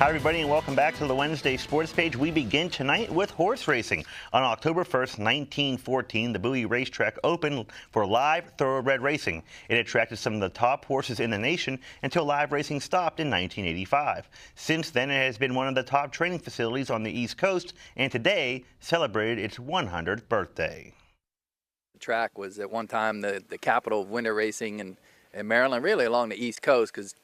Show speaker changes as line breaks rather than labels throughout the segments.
Hi, everybody, and welcome back to the Wednesday Sports Page. We begin tonight with horse racing. On October 1st, 1914, the Bowie Race Track opened for live thoroughbred racing. It attracted some of the top horses in the nation until live racing stopped in 1985. Since then, it has been one of the top training facilities on the East Coast, and today celebrated its 100th birthday.
The track was at one time the capital of winter racing in Maryland, really along the East Coast, because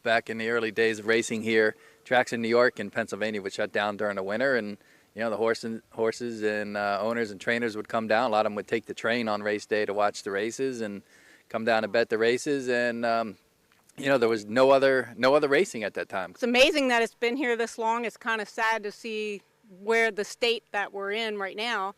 back in the early days of racing here, tracks in New York and Pennsylvania would shut down during the winter, and the horses and owners and trainers would come down. A lot of them would take the train on race day to watch the races and come down and bet the races, and there was no other racing at that time.
It's amazing that it's been here this long. It's kind of sad to see where the state that we're in right now.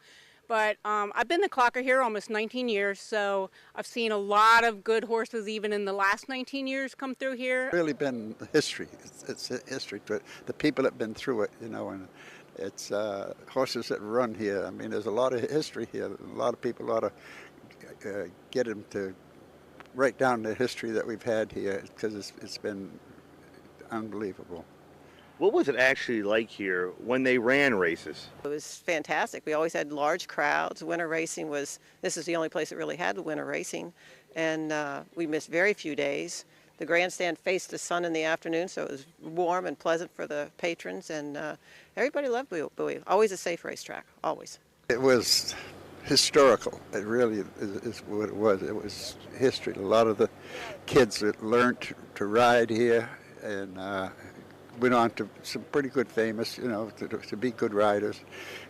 But I've been the clocker here almost 19 years, so I've seen a lot of good horses even in the last 19 years come through here.
It's really been history. It's history to it. The people that have been through it, and it's horses that run here. I mean, there's a lot of history here. A lot of people ought to get them to write down the history that we've had here, because it's been unbelievable.
What was it actually like here when they ran races?
It was fantastic. We always had large crowds. Winter racing this is the only place that really had the winter racing, and we missed very few days. The grandstand faced the sun in the afternoon, so it was warm and pleasant for the patrons, and everybody loved Bowie. Always a safe racetrack, always.
It was historical. It really is what it was. It was history. A lot of the kids that learned to ride here and went on to some pretty good famous, to be good riders.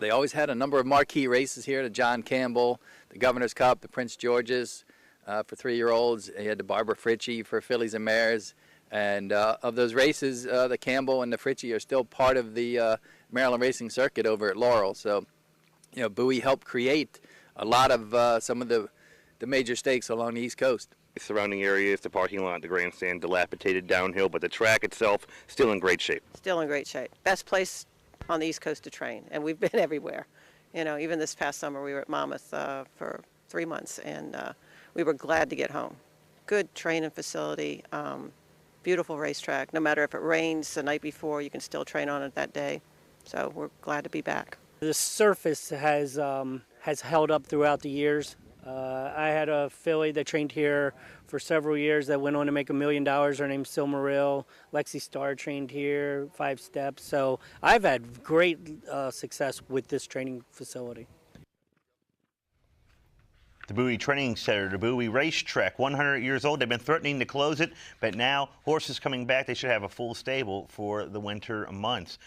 They always had a number of marquee races here, the John Campbell, the Governor's Cup, the Prince George's for 3-year-olds. You had the Barbara Fritchie for fillies and mares. And of those races, the Campbell and the Fritchie are still part of the Maryland racing circuit over at Laurel. So, Bowie helped create a lot of some of the major stakes along the East Coast.
The surrounding areas, the parking lot, the grandstand, dilapidated downhill, but the track itself still in great shape.
Still in great shape. Best place on the East Coast to train, and we've been everywhere. Even this past summer we were at Monmouth for 3 months, and we were glad to get home. Good training facility, beautiful racetrack. No matter if it rains the night before, you can still train on it that day. So we're glad to be back.
The surface has held up throughout the years. I had a filly that trained here for several years that went on to make $1 million. Her name's Silmaril. Lexi Starr trained here, 5 steps. So I've had great success with this training facility.
The Bowie Training Center, the Bowie Race Track, 100 years old. They've been threatening to close it, but now horses coming back, they should have a full stable for the winter months.